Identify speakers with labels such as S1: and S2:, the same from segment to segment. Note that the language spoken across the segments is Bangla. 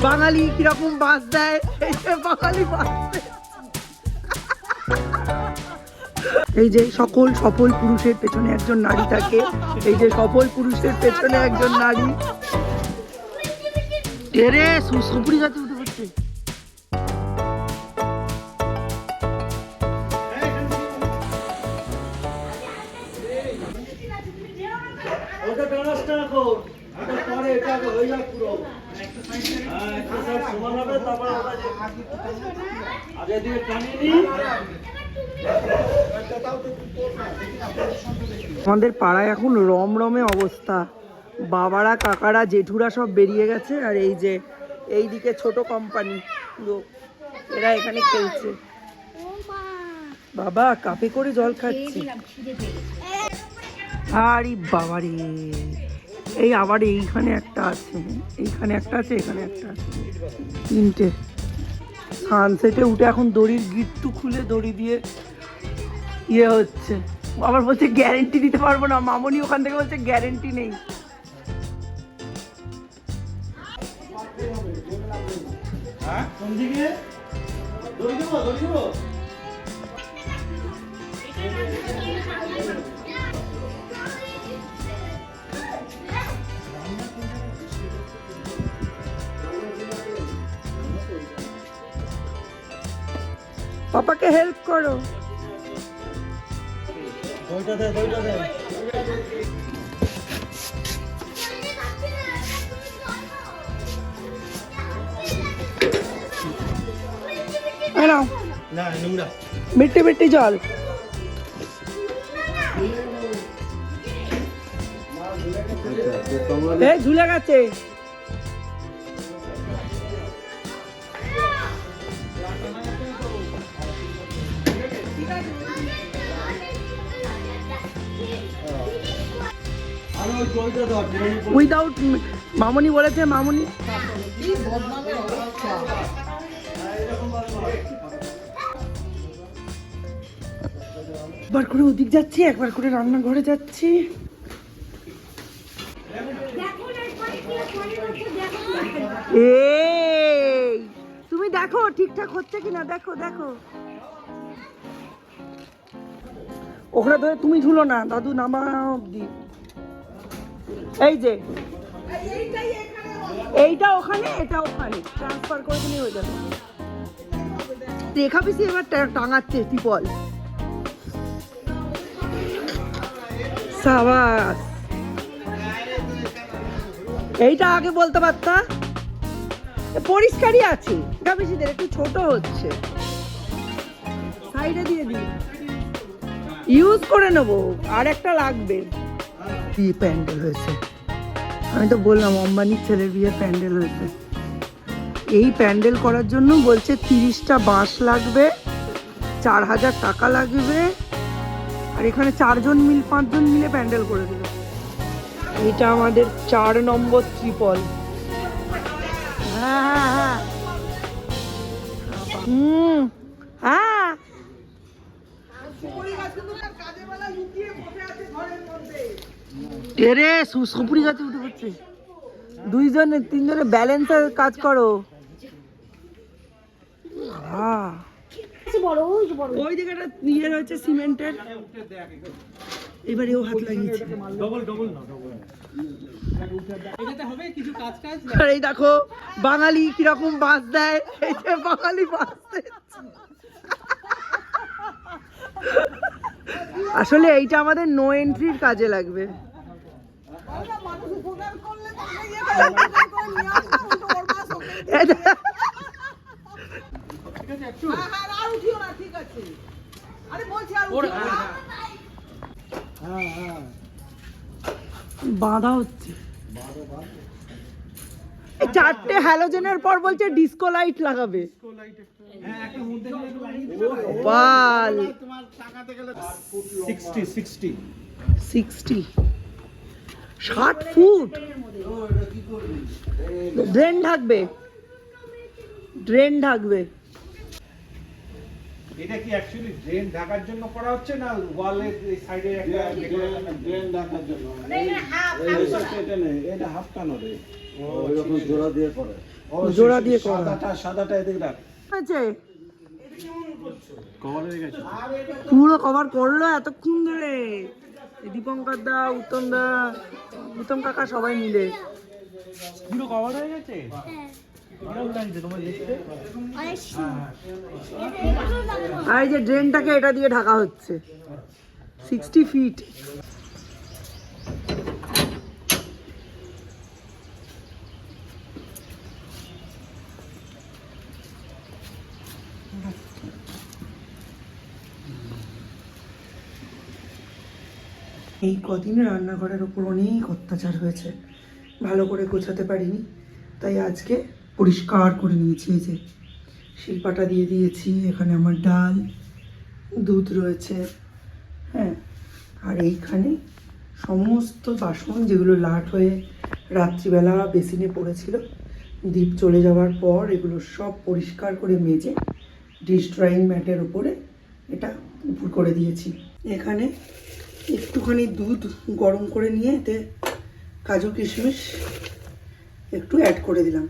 S1: বাঙালি কিরকম বাস দেয়, এই যে বাঙালি বাস এই যে সকল সফল পুরুষের পেছনে একজন নারী থাকে, এই যে সফল পুরুষের পেছনে একজন নারী। এরে সুপুরি গাছে উঠে পড়ছে। আমাদের পাড়ায় এখন রমরমে অবস্থা, বাবারা কাকারা জেঠুরা সব বেরিয়ে গেছে, আর এই যে এইদিকে ছোট কোম্পানি এরা এখানে খেলছে। বাবা কাপে করে জল খাচ্ছে। আরে বাবারে, এই আবার এইখানে একটা আছে, এইখানে একটা আছে, এখানে একটা আছে, তিনটে। সানসেটে উঠে এখন দড়ির গিট্টু খুলে দড়ি দিয়ে ইয়ে হচ্ছে। আবার বলছে গ্যারেন্টি দিতে পারবো না, মামনি ওখান থেকে বলছে গ্যারেন্টি নেই। পাপাকে হেল্প করো। মিট্টি মিট্টি জল। ঝুলে গেছে। উইদাউট মামনি বলেছে, মামনি একবার করে ওদিক যাচ্ছি, একবার করে রান্নাঘরে যাচ্ছি। এই তুমি দেখো ঠিকঠাক হচ্ছে কিনা, দেখো দেখো। ওখানে ধরে তুমি ঝুলো না, দাদু নামা অব্দি। এই যে এইটা ওখানে, এটা ওখানে ট্রান্সফার করে দিলে হয়ে যাবে। রেখা পিসি এবার টাঙাচ্ছে ত্রিপল। সাবাস, এইটা আগে বলতে পারতা। পরিষ্কারই আছে, রেখা পিসিদের একটু ছোট হচ্ছে, সাইডে দিয়ে দিই, ইউজ করে নেবো। আর একটা লাগবে। বিয়ে প্যান্ডেল হয়েছে, আমি তো বললাম অম্বানির ছেলের বিয়ে প্যান্ডেল হয়েছে। এই প্যান্ডেল করার জন্য বলছে 30টা বাঁশ লাগবে, 4000 টাকা লাগবে, আর এখানে 5জন মিলে প্যান্ডেল করে দেবে। এইটা আমাদের 4 নম্বর ত্রিপল। হ্যাঁ হ্যাঁ এরে সুপুরি গাছে উঠে পড়ছে। 2জনে 3জনে ব্যালেন্সের কাজ করো। ওই জায়গাটা ইয়ে রয়েছে সিমেন্টের, এবারে ও হাত লাগিয়েছে। এই দেখো বাঙালি কিরকম বাস দেয়, এই যে বাঙালি বাস আসলে এইটা আমাদের নো এন্ট্রির কাজে লাগবে। বাঁধা হচ্ছে। 4টে হ্যালোজেনের পর বলছে ডিস্কো লাইট লাগাবে। 60 ফুট ড্রেন ঢাকবে, ড্রেন ঢাকবে।
S2: এটা কি অ্যাকচুয়ালি ড্রেন ঢাকার জন্য করা হচ্ছে না ওয়ালের এই সাইডে একটা
S3: ড্রেন ঢাকার জন্য? এটা হাফ কানরে ওইরকম জোড়া দিয়ে করে।
S1: জোড়া দিয়ে করা।
S3: সাদাটা এদিকে রাখ।
S1: আছে
S3: কভারে গেছে।
S1: পুরো কভার করলো এতক্ষণ ধরে দীপঙ্কর দা, উত্তম দা, উত্তম কাকা সবাই মিলে
S2: পুরো কভার হয়ে গেছে। কেমন লাগছে তোমার দেখতে?
S1: আর এই যে ড্রেনটাকে এটা দিয়ে ঢাকা হচ্ছে 60 ফিট। এই কদিনে রান্নাঘরের ওপর অনেক অত্যাচার হয়েছে, ভালো করে গোছাতে পারিনি, তাই আজকে পরিষ্কার করে নিয়েছি। এই যে শিলপাটা দিয়ে দিয়েছি, এখানে আমার ডাল, দুধ রয়েছে, হ্যাঁ, আর এইখানে সমস্ত বাসন যেগুলো লাট হয়ে রাত্রিবেলা বেসিনে পড়েছিল, দীপ চলে যাওয়ার পর এগুলো সব পরিষ্কার করে মেজে ডিশ ড্রয়িং ম্যাটের উপরে এটা উপর করে দিয়েছি। এখানে একটুখানি দুধ গরম করে নিয়ে এতে কাজু কিশমিশ একটু অ্যাড করে দিলাম,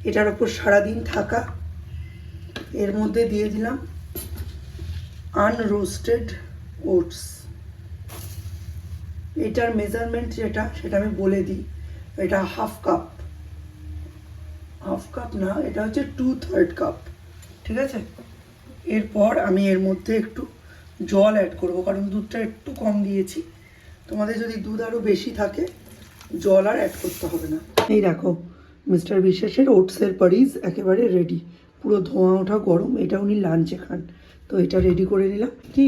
S1: এটার ওপর সারাদিন থাকা। এর মধ্যে দিয়ে দিলাম আনরোস্টেড ওটস। এটার মেজারমেন্ট যেটা সেটা আমি বলে দিই, এটা হাফ কাপ না, এটা হচ্ছে 2/3 কাপ, ঠিক আছে। এরপর আমি এর মধ্যে একটু জল অ্যাড করব, কারণ দুধটা একটু কম দিয়েছি। তোমাদের যদি দুধ আরও বেশি থাকে জল আর অ্যাড করতে হবে না। এই দেখো মিস্টার বিশেষের ওটসের পারিজ একেবারে রেডি, পুরো ধোঁয়া ওঠা গরম। এটা উনি লাঞ্চে খান, তো এটা রেডি করে নিলাম। কি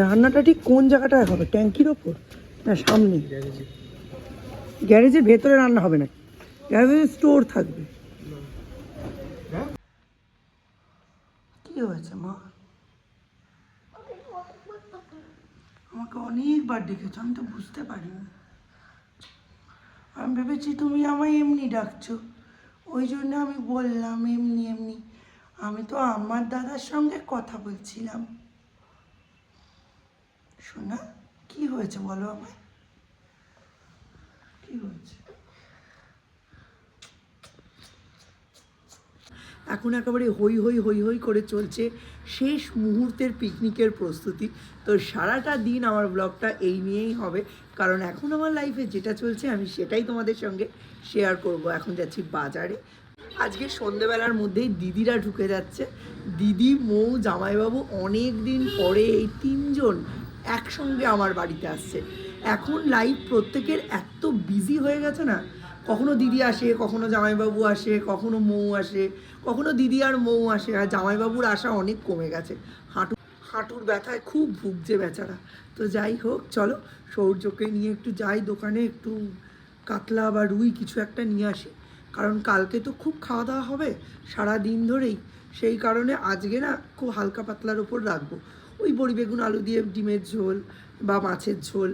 S1: রান্নাটা ঠিক কোন জায়গাটায় হবে? ট্যাঙ্কির ওপর না সামনে? গ্যারেজের ভেতরে রান্না হবে না, গ্যারেজে স্টোর থাকবে। কি হয়েছে মা? আমাকে অনেকবার ডেকেছো, আমি তো বুঝতে পারিনি। আমি ভেবেছি তুমি আমায় এমনি ডাকছো, ওই জন্য আমি বললাম এমনি এমনি। আমি তো আমার দাদার সঙ্গে কথা বলছিলাম। শোনা, কি হয়েছে বলো আমায়, কি হয়েছে? এখন একেবারে হই হই হই হই করে চলছে শেষ মুহূর্তের পিকনিকের প্রস্তুতি। তো সারাটা দিন আমার ব্লগটা এই নিয়েই হবে, কারণ এখন আমার লাইফে যেটা চলছে আমি সেটাই তোমাদের সঙ্গে শেয়ার করব। এখন যাচ্ছি বাজারে। আজকে সন্ধেবেলার মধ্যেই দিদিরা ঢুকে যাচ্ছে, দিদি, মৌ, জামাইবাবু। অনেক দিন পরে এই তিনজন একসঙ্গে আমার বাড়িতে আসছে। এখন লাইফ প্রত্যেকের এত বিজি হয়ে গেছে না, কখনো দিদি আসে, কখনো জামাইবাবু আসে, কখনো মৌ আসে, কখনো দিদি আর মৌ আসে। আর জামাইবাবুর আসা অনেক কমে গেছে, হাঁটুর ব্যথায় খুব ভুগছে বেচারা। তো যাই হোক, চলো সৌর্যকে নিয়ে একটু যাই দোকানে, একটু কাতলা বা রুই কিছু একটা নিয়ে আসি, কারণ কালকে তো খুব খাওয়া দাওয়া হবে সারা দিন ধরেই। সেই কারণে আজকে না খুব হালকা পাতলার ওপর রাখবো, ওই বড়ি বেগুন আলু দিয়ে ডিমের ঝোল বা মাছের ঝোল,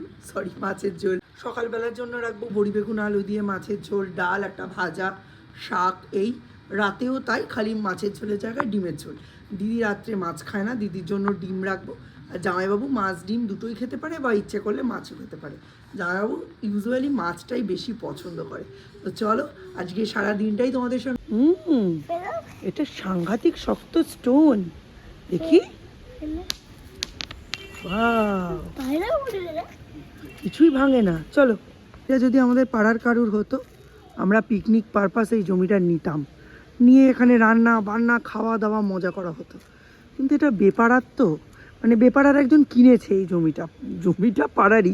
S1: মাছের ঝোল সকালবেলার জন্য রাখবো, বড়ি বেগুন আলু দিয়ে মাছের ঝোল, ডাল, একটা ভাজা, শাক। এই রাতেও তাই, খালি মাছের ঝোলের জায়গায় ডিমের ঝোল। দিদি রাত্রে মাছ খায় না, দিদির জন্য ডিম রাখবো। আর জামাইবাবু মাছ ডিম দুটোই খেতে পারে, বা ইচ্ছে করলে মাছও খেতে পারে। জামাইবাবু ইউজুয়ালি মাছটাই বেশি পছন্দ করে। তো চলো আজকে সারা দিনটাই তোমাদের সঙ্গে। এটা সাংঘাতিক শক্ত স্টোন, দেখি। কিছুই ভাঙে না। চলো, এটা যদি আমাদের পাড়ার কারুর হতো, আমরা পিকনিক পারপাস এই জমিটা নিতাম, নিয়ে এখানে রান্না বান্না খাওয়া দাওয়া মজা করা হতো। কিন্তু এটা বেপাড়ার, তো মানে বেপাড়ার একজন কিনেছে এই জমিটা পাড়ারই,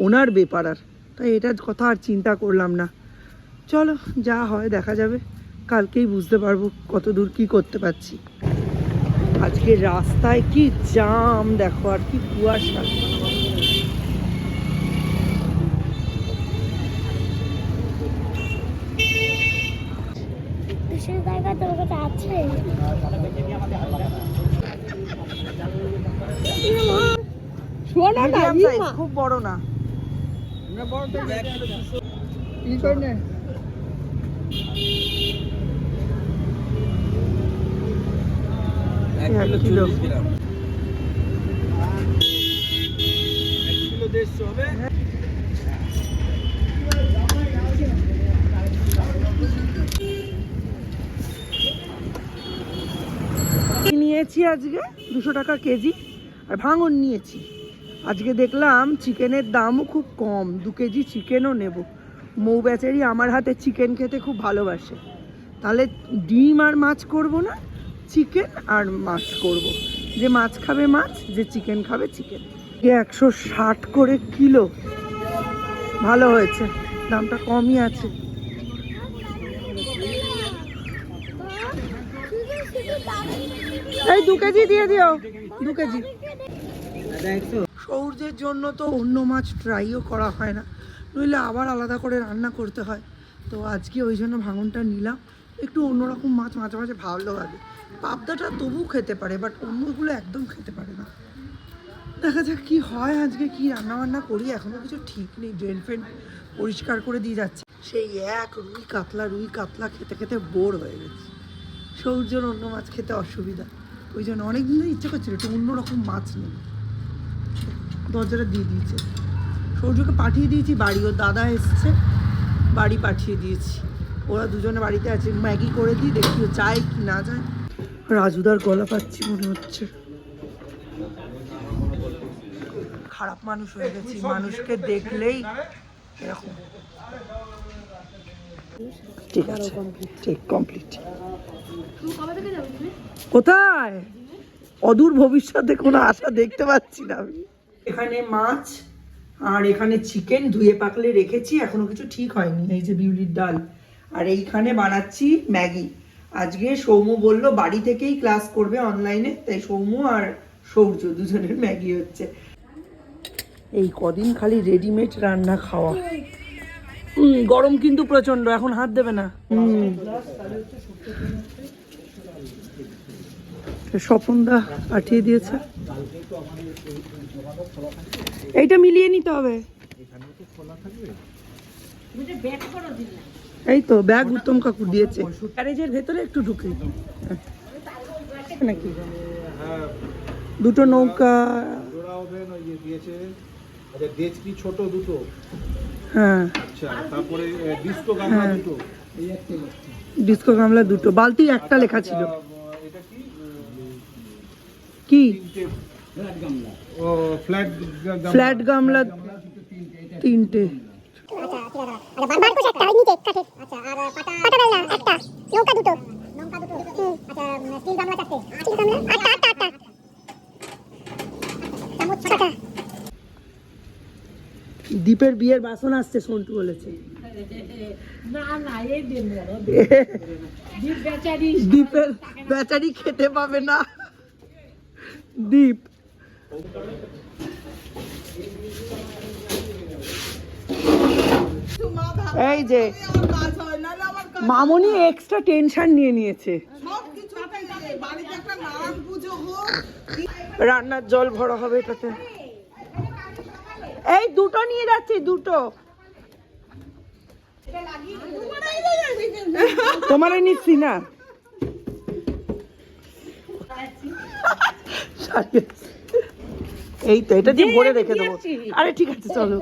S1: ওনার বেপাড়ার, তাই এটার কথা আর চিন্তা করলাম না। চলো যা হয় দেখা যাবে, কালকেই বুঝতে পারবো কত দূর কী করতে পারছি। আজকে রাস্তায় কি জাম দেখো, আর কি কুয়াশা। খুব বড় না, 1 কিলো।
S2: 1 কিলো 150 হবে।
S1: নিয়েছি আজকে 200 টাকা কেজি, আর ভাঙন নিয়েছি। আজকে দেখলাম চিকেনের দামও খুব কম, 2 কেজি চিকেনও নেব। মৌ বেচারি আমার হাতে চিকেন খেতে খুব ভালোবাসে, তাহলে ডিম আর মাছ করব না, চিকেন আর মাছ করব। যে মাছ খাবে মাছ, যে চিকেন খাবে চিকেন। 160 করে কিলো, ভালো হয়েছে, দামটা কমই আছে। এই 2 কেজি দিয়ে দিও, 2 কেজি। সৌর্যের জন্য তো অন্য মাছ ট্রাইও করা হয় না, নইলে আবার আলাদা করে রান্না করতে হয়। তো আজকে ওই জন্য ভাঙনটা নিলাম, একটু অন্যরকম মাছ মাঝে মাঝে ভালো লাগে। পাবদাটা তবু খেতে পারে, বাট অন্যগুলো একদম খেতে পারে না। দেখা যাক কি হয়, আজকে কি রান্না বান্না করি এখনো কিছু ঠিক নেই। ড্রেন ফ্রেন পরিষ্কার করে দিয়ে যাচ্ছে, সেই এক রুই কাতলা খেতে খেতে বোর হয়ে গেছে। সৌর্যর অন্য মাছ খেতে অসুবিধা, ওই জন্য অনেকদিন ধরে ইচ্ছা করছিল একটু অন্যরকম মাছ নেই। দরজাটা দিয়ে দিয়েছে, সৌর্যকে পাঠিয়ে দিয়েছি বাড়ি, ওর দাদা এসছে, বাড়ি পাঠিয়ে দিয়েছি। ওরা দুজনে বাড়িতে আছে, ম্যাগি করে দিই, দেখি ও যায় কি না যায়। রাজুদার গলা পাচ্ছি মনে হচ্ছে, খারাপ মানুষ হয়ে গেছি, মানুষকে দেখলেই এরকম। ঠিক আছে, ঠিক কমপ্লিট। কোথায়? অদূর ভবিষ্যতে কোনো আশা দেখতে পাচ্ছি না আমি। এখানে মাছ আর এখানে চিকেন ধুয়ে পাকলে রেখেছি, এখনো কিছু ঠিক হয়নি। এই যে বিউলির ডাল, আর এইখানে বানাচ্ছি ম্যাগি। আজকে সৌম্য বলল বাড়ি থেকেই ক্লাস করবে অনলাইনে, তাই সৌম্য আর সৌর্য দুজনের ম্যাগি হচ্ছে। এই কদিন খালি রেডিমেড রান্না খাওয়া। গরম কিন্তু প্রচন্ড, এখন হাত দেবে না। স্বপনদা পাঠিয়ে দিয়েছে, এইটা মিলিয়ে নিতে হবে। এই তো ব্যাগ উত্তম কাকু দিয়েছে, গ্যারেজের ভেতরে একটু ঢুকে নাকি। দুটো নৌকা,
S3: ছোট দুটো,
S1: হ্যাঁ
S3: আচ্ছা, তারপরে ডিস্কো গামলা দুটো,
S1: ডিস্কো গামলা দুটো, বালতি একটা লেখা ছিল।
S3: এটা
S1: কি
S3: ও
S1: ফ্ল্যাট গামলা 3টে। দীপের বিয়ের বাসন আসছে, সন্টু বলেছে। দীপের বেচারি খেতে পাবে না। দীপ এই যে মামনি এক্সট্রা টেনশন নিয়ে নিয়েছে। রান্নার জল ভরা হবে এটাতে। এই দুটো নিয়ে যাচ্ছি, দুটো তোমারে নিচ্ছি না। এই তো এটা দিয়ে ভরে রেখে দেবো। আরে ঠিক আছে চলো,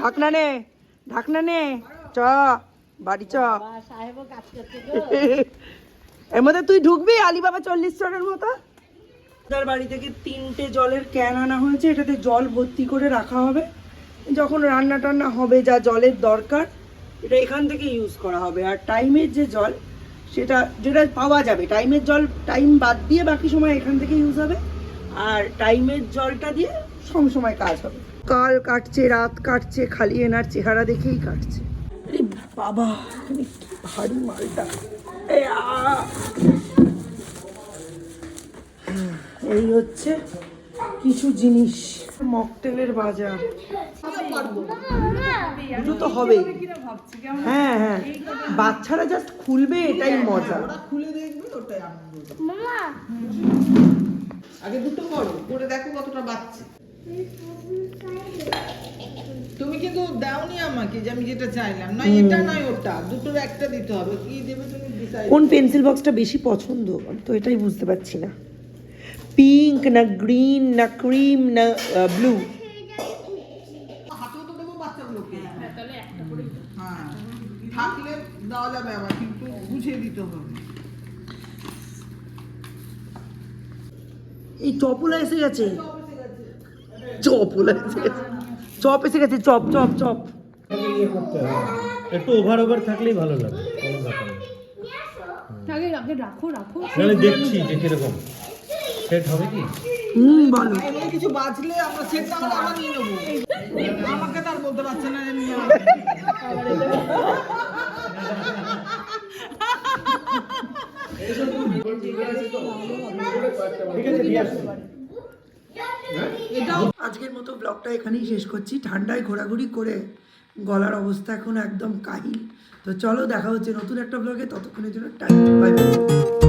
S1: ঢাকনা নে, ঢাকনা নে, চ বাড়ি চ। এর মধ্যে তুই ঢুকবি আলিবাবা 40 জনের মতো। তার বাড়ি থেকে 3টে জলের ক্যান আনা হয়েছে, এটাতে জল ভর্তি করে রাখা হবে। যখন রান্না টান্না হবে, যা জলের দরকার এটা এখান থেকে ইউজ করা হবে। আর টাইমের যে জল, সেটা যেটা পাওয়া যাবে, টাইমের জল টাইম বাদ দিয়ে বাকি সময় এখান থেকে ইউজ হবে। আর টাইমের জলটা দিয়ে সময় কাজ হবে। কাল কাটছে, রাত কাটছে, খালি এনার চেহারা দেখেই কাটছে। আরে বাবা, কি ভারী মালটা। এই হচ্ছে কিছু জিনিস, মকটেলের বাজার। দুটো তো হবেই। হ্যাঁ হ্যাঁ, বাচ্চারা জাস্ট খুলবে, এটাই মজা। খুলে দেখবে, ওটাই আনন্দ। আগে দুটো করো, করে দেখো কতটা বাচ্চা।
S4: তুমি কিন্তু দাওনি আমাকে যে আমি যেটা চাইলাম, না এটা নয় ওটা, দুটোর একটা দিতে হবে। কি দেবে তুমি ডিসাইড।
S1: কোন পেন্সিল বক্সটা বেশি পছন্দ আমি তো এটাই বুঝতে পারছি না। পিঙ্ক না গ্রিন না ক্রিম না ব্লু?
S4: হাতেও তো দেবো বাচ্চাগুলোকে। হ্যাঁ, থাকলে দেওয়া যাবে আবার, কিন্তু বুঝিয়ে দিতে হবে।
S1: এই চপলা এসে গেছে, চপলা এসে গেছে, চপ এসে গেছে, চপ চপ চপ।
S2: ইয়ে করতে হবে, একটু ওভার ওভার থাকলেই ভালো লাগে, কোনো ব্যাপার নেই। নাহলে দেখছি যে কিরকম সেট হবে কি।
S1: বলো।
S4: এমন কিছু বাজলে আমরা সেটা আমরা নিয়ে নেবো। আমাকে তার বলতে পারছে না যে নিয়ে
S1: আজকের মতো ব্লগটা এখানেই শেষ করছি। ঠান্ডায় ঘোরাঘুরি করে গলার অবস্থা এখন একদম কাহিল। তো চলো দেখা হচ্ছে নতুন একটা ব্লগে, ততক্ষণের জন্য টাটা, বাই বাই।